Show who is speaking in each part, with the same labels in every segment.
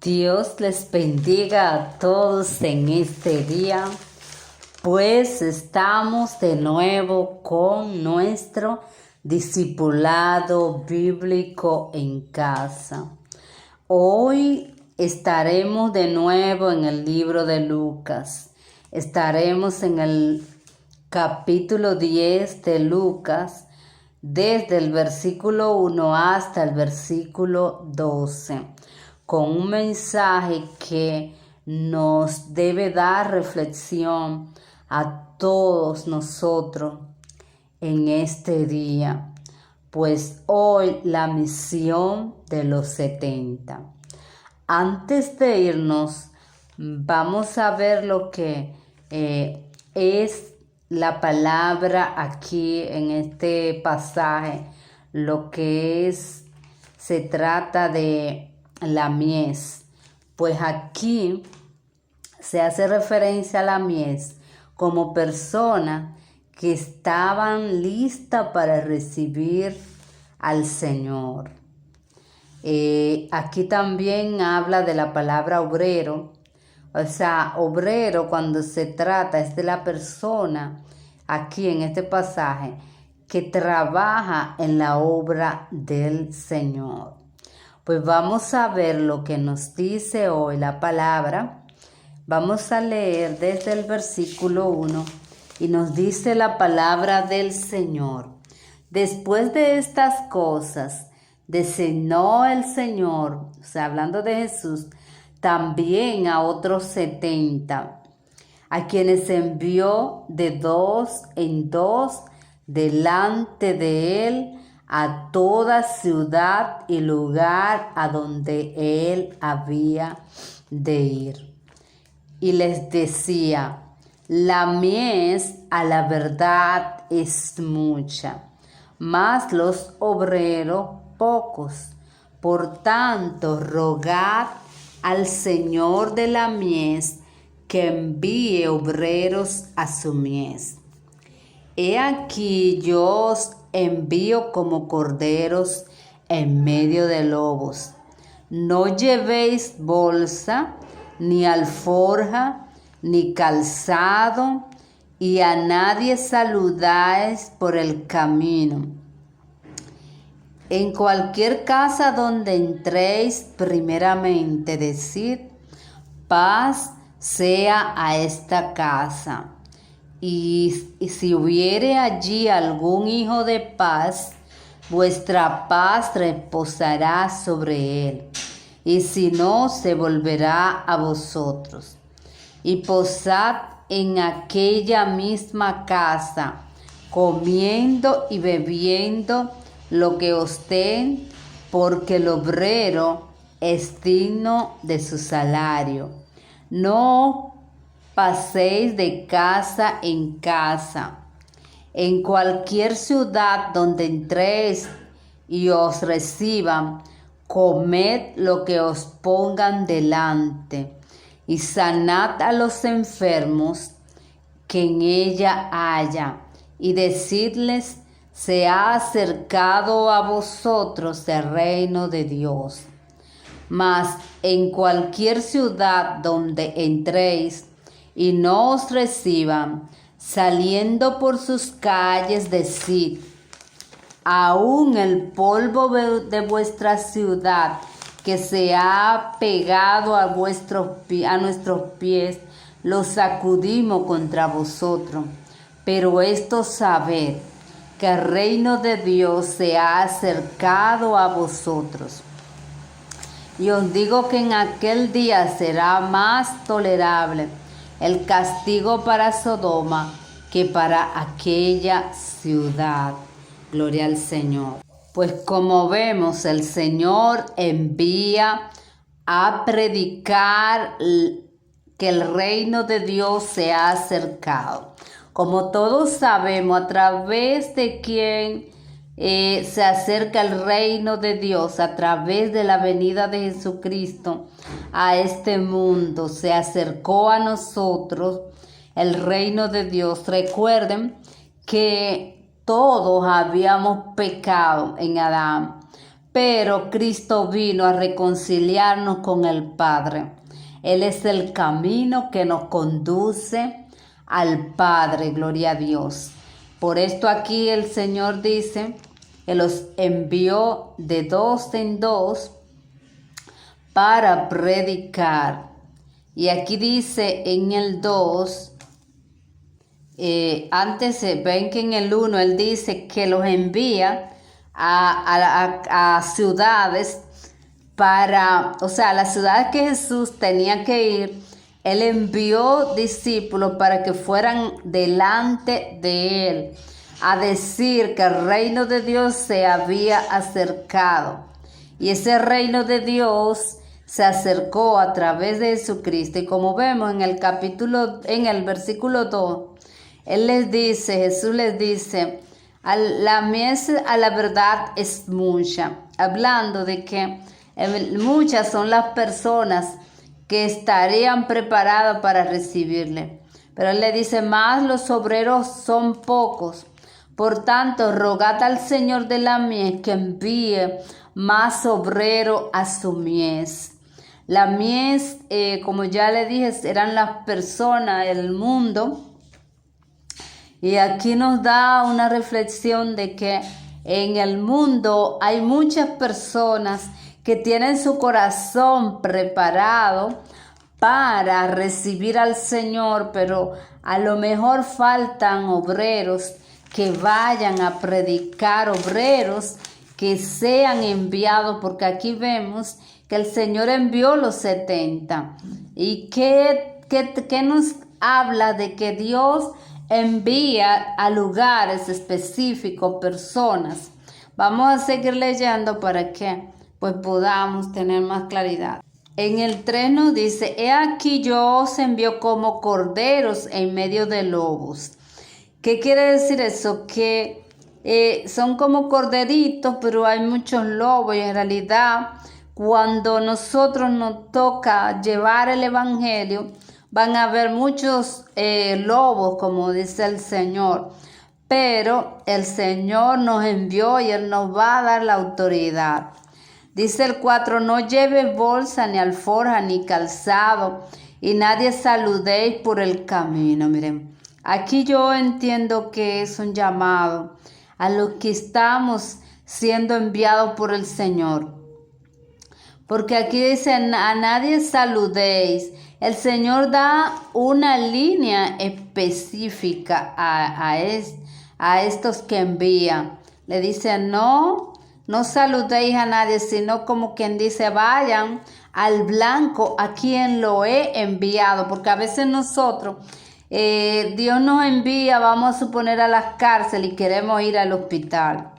Speaker 1: Dios les bendiga a todos en este día, pues estamos de nuevo con nuestro discipulado bíblico en casa. Hoy estaremos de nuevo en el libro de Lucas. Estaremos en el capítulo 10 de Lucas, desde el versículo 1 hasta el versículo 12, con un mensaje que nos debe dar reflexión a todos nosotros en este día, pues hoy la misión de los 70. Antes de irnos, vamos a ver lo que es la palabra aquí en este pasaje, lo que se trata de la mies. Pues aquí se hace referencia a la mies como personas que estaban listas para recibir al Señor. Aquí también habla de la palabra obrero. O sea, obrero cuando se trata es de la persona, aquí en este pasaje, que trabaja en la obra del Señor. Pues vamos a ver lo que nos dice hoy la palabra. Vamos a leer desde el versículo 1 y nos dice la palabra del Señor. Después de estas cosas, designó el Señor, o sea, hablando de Jesús, también a otros 70, a quienes envió de 2 en 2 delante de él a toda ciudad y lugar a donde él había de ir. Y les decía: la mies a la verdad es mucha, mas los obreros pocos. Por tanto, rogad al Señor de la mies que envíe obreros a su mies. He aquí yo os envío como corderos en medio de lobos. No llevéis bolsa, ni alforja, ni calzado, y a nadie saludáis por el camino. En cualquier casa donde entréis, primeramente decid: paz sea a esta casa. Y si hubiere allí algún hijo de paz, vuestra paz reposará sobre él, y si no, se volverá a vosotros. Y posad en aquella misma casa, comiendo y bebiendo lo que os den, porque el obrero es digno de su salario. No paséis de casa en casa. En cualquier ciudad donde entréis y os reciban, comed lo que os pongan delante, y sanad a los enfermos que en ella haya, y decidles: se ha acercado a vosotros el reino de Dios. Mas en cualquier ciudad donde entréis y no os reciban, saliendo por sus calles, decid: aún el polvo de vuestra ciudad que se ha pegado a nuestros pies, lo sacudimos contra vosotros. Pero esto sabed, que el reino de Dios se ha acercado a vosotros. Y os digo que en aquel día será más tolerable el castigo para Sodoma que para aquella ciudad. Gloria al Señor. Pues como vemos, el Señor envía a predicar que el reino de Dios se ha acercado. Como todos sabemos, a través de quien se acerca el reino de Dios, a través de la venida de Jesucristo a este mundo, se acercó a nosotros el reino de Dios. Recuerden que todos habíamos pecado en Adán, pero Cristo vino a reconciliarnos con el Padre. Él es el camino que nos conduce al Padre, gloria a Dios. Por esto aquí el Señor dice que los envió de dos en dos para predicar. Y aquí dice en el 2, antes ven que en el 1 él dice que los envía a ciudades o sea, las ciudades que Jesús tenía que ir, él envió discípulos para que fueran delante de él, a decir que el reino de Dios se había acercado. Y ese reino de Dios se acercó a través de Jesucristo. Y como vemos en el versículo 2, Jesús les dice, la mies a la verdad es mucha, hablando de que muchas son las personas que estarían preparadas para recibirle. Pero él le dice, más los obreros son pocos. Por tanto, rogad al Señor de la mies que envíe más obrero a su mies. La mies, como ya le dije, eran las personas, el mundo. Y aquí nos da una reflexión de que en el mundo hay muchas personas que tienen su corazón preparado para recibir al Señor, pero a lo mejor faltan obreros que vayan a predicar, obreros que sean enviados, porque aquí vemos que el Señor envió los 70. ¿Y qué nos habla de que Dios envía a lugares específicos personas? Vamos a seguir leyendo para que pues podamos tener más claridad. En el 3 nos dice, he aquí yo os envío como corderos en medio de lobos. ¿Qué quiere decir eso? Que son como corderitos, pero hay muchos lobos, y en realidad cuando nosotros nos toca llevar el evangelio, van a haber muchos lobos, como dice el Señor. Pero el Señor nos envió y Él nos va a dar la autoridad. Dice el 4, no lleve bolsa, ni alforja, ni calzado, y nadie saludéis por el camino. Miren, aquí yo entiendo que es un llamado a los que estamos siendo enviados por el Señor. Porque aquí dice, a nadie saludéis. El Señor da una línea específica a estos que envía. Le dice, no saludéis a nadie, sino como quien dice, vayan al blanco a quien lo he enviado. Porque a veces nosotros, Dios nos envía, vamos a suponer, a las cárceles y queremos ir al hospital.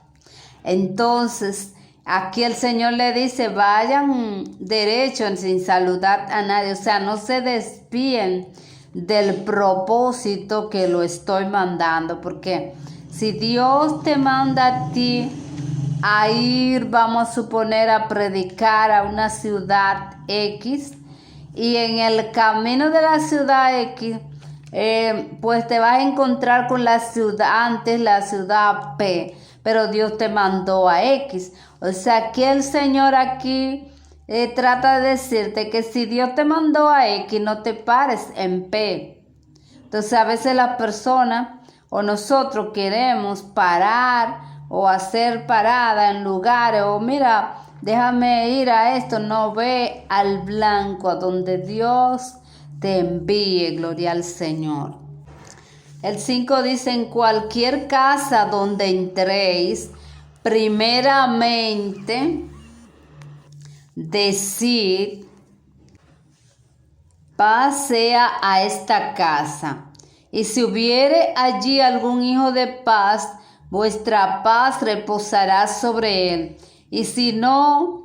Speaker 1: Entonces, aquí el Señor le dice, vayan derecho sin saludar a nadie. O sea, no se desvíen del propósito que lo estoy mandando. Porque si Dios te manda a ti a ir, vamos a suponer, a predicar a una ciudad X, y en el camino de la ciudad X, pues te vas a encontrar con la ciudad P, pero Dios te mandó a X. O sea, que el Señor aquí trata de decirte que si Dios te mandó a X, no te pares en P. Entonces a veces las personas o nosotros queremos parar o hacer parada en lugares, o mira, déjame ir a esto. No, ve al blanco, a donde Dios te envíe, gloria al Señor. El 5 dice, en cualquier casa donde entréis, primeramente decid, paz sea a esta casa. Y si hubiere allí algún hijo de paz, vuestra paz reposará sobre él. Y si no,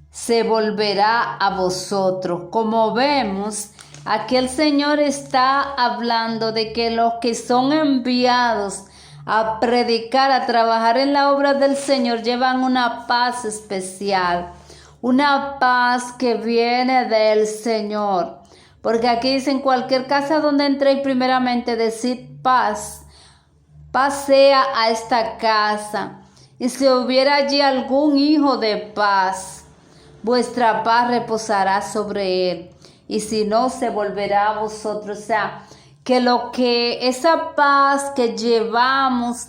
Speaker 1: se volverá a vosotros. Como vemos, aquí el Señor está hablando de que los que son enviados a predicar, a trabajar en la obra del Señor, llevan una paz especial, una paz que viene del Señor. Porque aquí dice, en cualquier casa donde entréis, primeramente decid paz, paz sea a esta casa. y si hubiera allí algún hijo de paz, vuestra paz reposará sobre él, y si no, se volverá a vosotros. O sea, que esa paz que llevamos,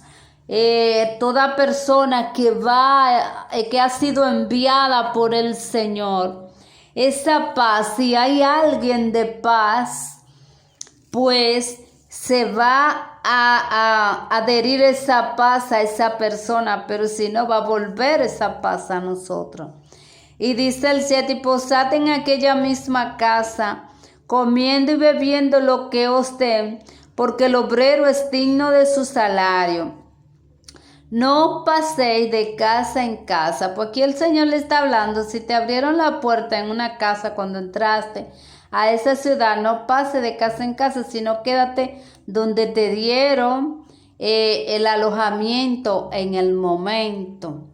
Speaker 1: toda persona que ha sido enviada por el Señor, esa paz, si hay alguien de paz, pues se va a adherir esa paz a esa persona, pero si no, va a volver esa paz a nosotros. Y dice el 7, y posad en aquella misma casa, comiendo y bebiendo lo que os den, porque el obrero es digno de su salario. No paséis de casa en casa, pues aquí el Señor le está hablando, si te abrieron la puerta en una casa cuando entraste a esa ciudad, no pase de casa en casa, sino quédate donde te dieron el alojamiento en el momento.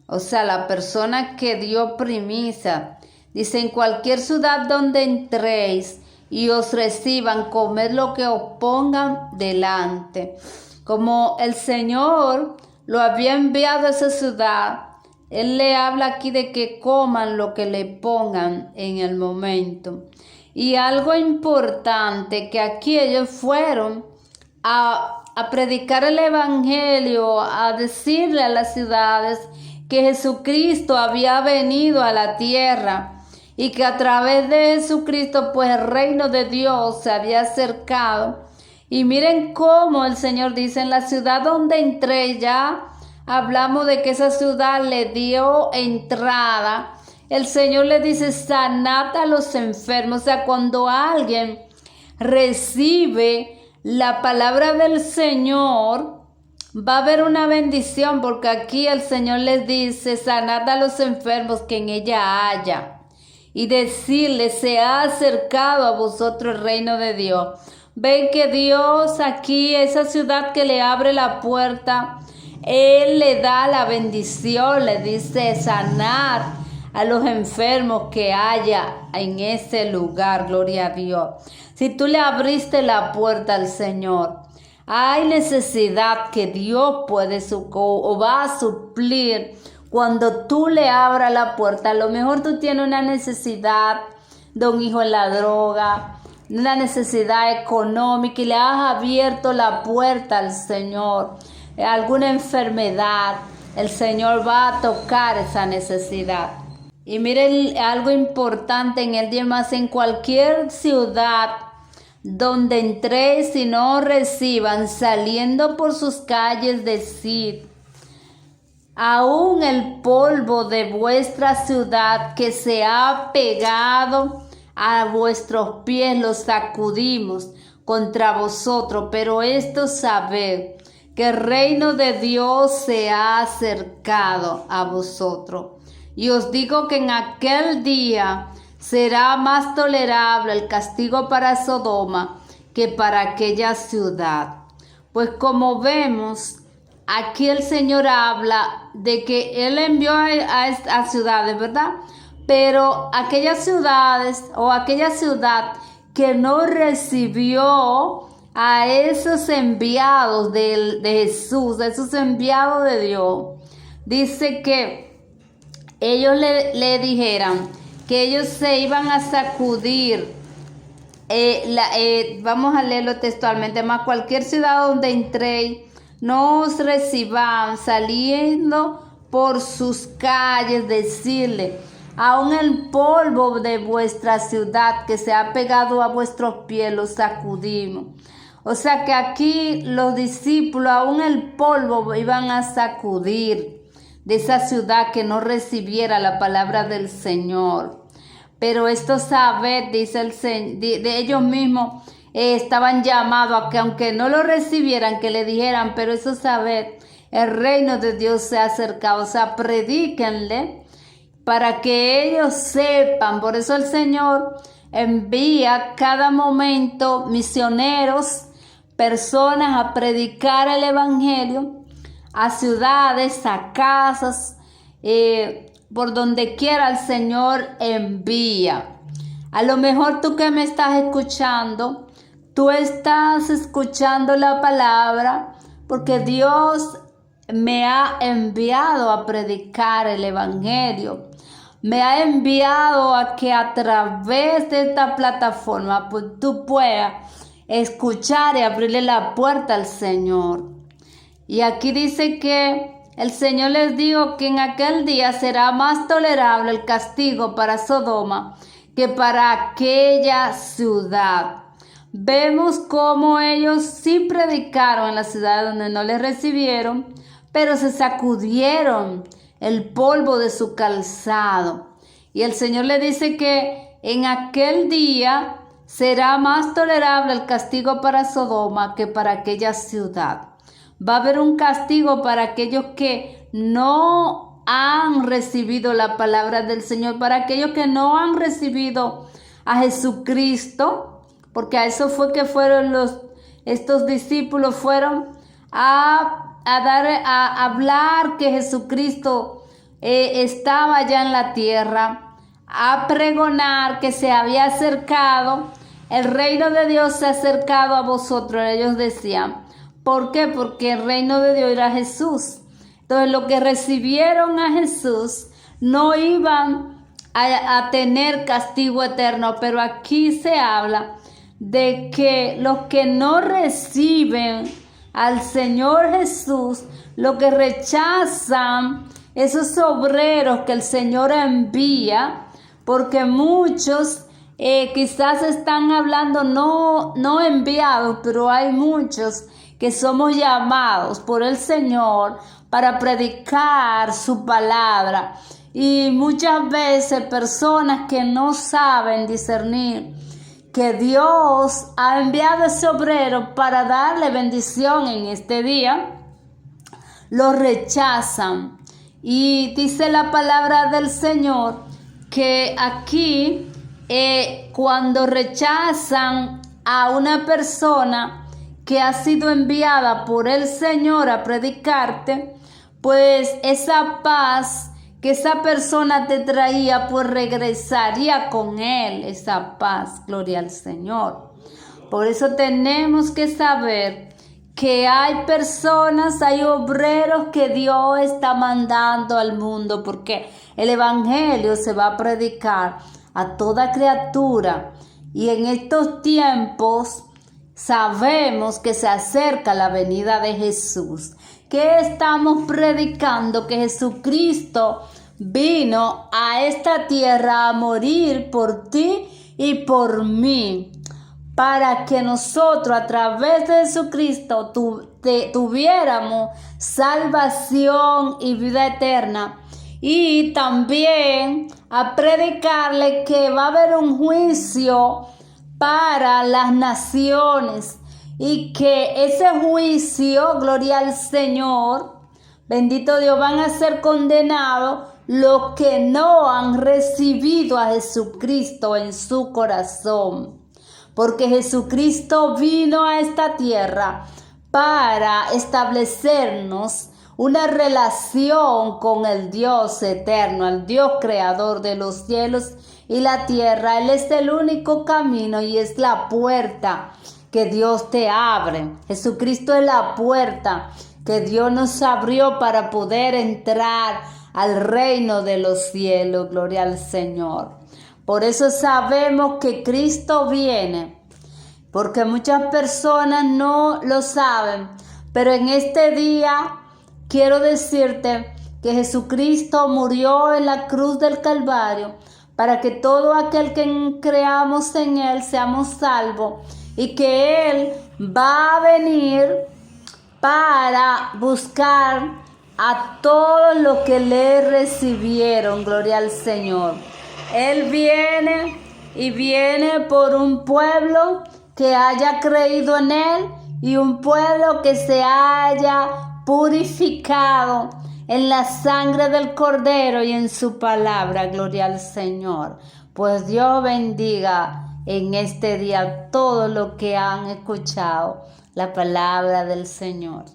Speaker 1: O sea, la persona que dio primicia, dice, en cualquier ciudad donde entréis y os reciban, comed lo que os pongan delante. Como el Señor lo había enviado a esa ciudad, Él le habla aquí de que coman lo que le pongan en el momento. Y algo importante, que aquí ellos fueron a predicar el evangelio, a decirle a las ciudades que Jesucristo había venido a la tierra y que a través de Jesucristo pues el reino de Dios se había acercado. Y miren cómo el Señor dice, en la ciudad donde entré, ya hablamos de que esa ciudad le dio entrada. El Señor le dice, sanad a los enfermos. O sea, cuando alguien recibe la palabra del Señor, va a haber una bendición, porque aquí el Señor les dice, sanad a los enfermos que en ella haya. Y decirle, se ha acercado a vosotros el reino de Dios. Ven que Dios aquí, esa ciudad que le abre la puerta, Él le da la bendición, le dice sanar a los enfermos que haya en ese lugar, gloria a Dios. Si tú le abriste la puerta al Señor, hay necesidad que Dios puede o va a suplir cuando tú le abras la puerta. A lo mejor tú tienes una necesidad de un hijo en la droga, una necesidad económica, y le has abierto la puerta al Señor. Alguna enfermedad, el Señor va a tocar esa necesidad. Y miren algo importante en el día más, en cualquier ciudad donde entréis y no reciban, saliendo por sus calles, decid, aún el polvo de vuestra ciudad que se ha pegado a vuestros pies lo sacudimos contra vosotros, pero esto sabed, que el reino de Dios se ha acercado a vosotros. Y os digo que en aquel día será más tolerable el castigo para Sodoma que para aquella ciudad. Pues como vemos, aquí el Señor habla de que Él envió a ciudades, ¿verdad? Pero aquellas ciudades o aquella ciudad que no recibió a esos enviados de Jesús, a esos enviados de Dios, dice que ellos le dijeran que ellos se iban a sacudir. Vamos a leerlo textualmente, más cualquier ciudad donde entréis, no os reciban, saliendo por sus calles, decirle, aún el polvo de vuestra ciudad que se ha pegado a vuestros pies lo sacudimos. O sea que aquí los discípulos aún el polvo iban a sacudir de esa ciudad que no recibiera la palabra del Señor. Pero esto sabed, dice el Señor, de ellos mismos estaban llamados a que aunque no lo recibieran, que le dijeran, pero eso sabed, el reino de Dios se ha acercado. O sea, predíquenle para que ellos sepan. Por eso el Señor envía cada momento misioneros, personas a predicar el evangelio a ciudades, a casas, por donde quiera el Señor envía. A lo mejor tú que me estás escuchando, tú estás escuchando la palabra porque Dios me ha enviado a predicar el Evangelio. Me ha enviado a que a través de esta plataforma pues, tú puedas escuchar y abrirle la puerta al Señor. Y aquí dice que el Señor les dijo que en aquel día será más tolerable el castigo para Sodoma que para aquella ciudad. Vemos cómo ellos sí predicaron en la ciudad donde no les recibieron, pero se sacudieron el polvo de su calzado. Y el Señor le dice que en aquel día será más tolerable el castigo para Sodoma que para aquella ciudad. Va a haber un castigo para aquellos que no han recibido la palabra del Señor, para aquellos que no han recibido a Jesucristo, porque a eso fue que fueron estos discípulos, fueron a hablar que Jesucristo estaba ya en la tierra, a pregonar que se había acercado, el reino de Dios se ha acercado a vosotros, ellos decían. ¿Por qué? Porque el reino de Dios era Jesús. Entonces los que recibieron a Jesús no iban a tener castigo eterno, pero aquí se habla de que los que no reciben al Señor Jesús, los que rechazan esos obreros que el Señor envía, porque muchos quizás están hablando no enviados, pero hay muchos que somos llamados por el Señor para predicar su palabra. Y muchas veces personas que no saben discernir que Dios ha enviado a ese obrero para darle bendición en este día, lo rechazan. Y dice la palabra del Señor que aquí cuando rechazan a una persona que ha sido enviada por el Señor a predicarte, pues esa paz que esa persona te traía, pues regresaría con él esa paz. Gloria al Señor. Por eso tenemos que saber que hay personas, hay obreros que Dios está mandando al mundo, porque el Evangelio se va a predicar a toda criatura. Y en estos tiempos sabemos que se acerca la venida de Jesús. ¿Qué estamos predicando? Que Jesucristo vino a esta tierra a morir por ti y por mí, para que nosotros a través de Jesucristo tuviéramos salvación y vida eterna. Y también a predicarle que va a haber un juicio para las naciones y que ese juicio, gloria al Señor, bendito Dios, van a ser condenados los que no han recibido a Jesucristo en su corazón. Porque Jesucristo vino a esta tierra para establecernos una relación con el Dios eterno, el Dios creador de los cielos y la tierra. Él es el único camino y es la puerta que Dios te abre. Jesucristo es la puerta que Dios nos abrió para poder entrar al reino de los cielos. Gloria al Señor. Por eso sabemos que Cristo viene, porque muchas personas no lo saben, pero en este día quiero decirte que Jesucristo murió en la cruz del Calvario para que todo aquel que creamos en Él seamos salvos, y que Él va a venir para buscar a todos los que le recibieron. Gloria al Señor. Él viene y viene por un pueblo que haya creído en Él y un pueblo que se haya purificado en la sangre del Cordero y en su palabra. Gloria al Señor. Pues Dios bendiga en este día todo lo que han escuchado la palabra del Señor.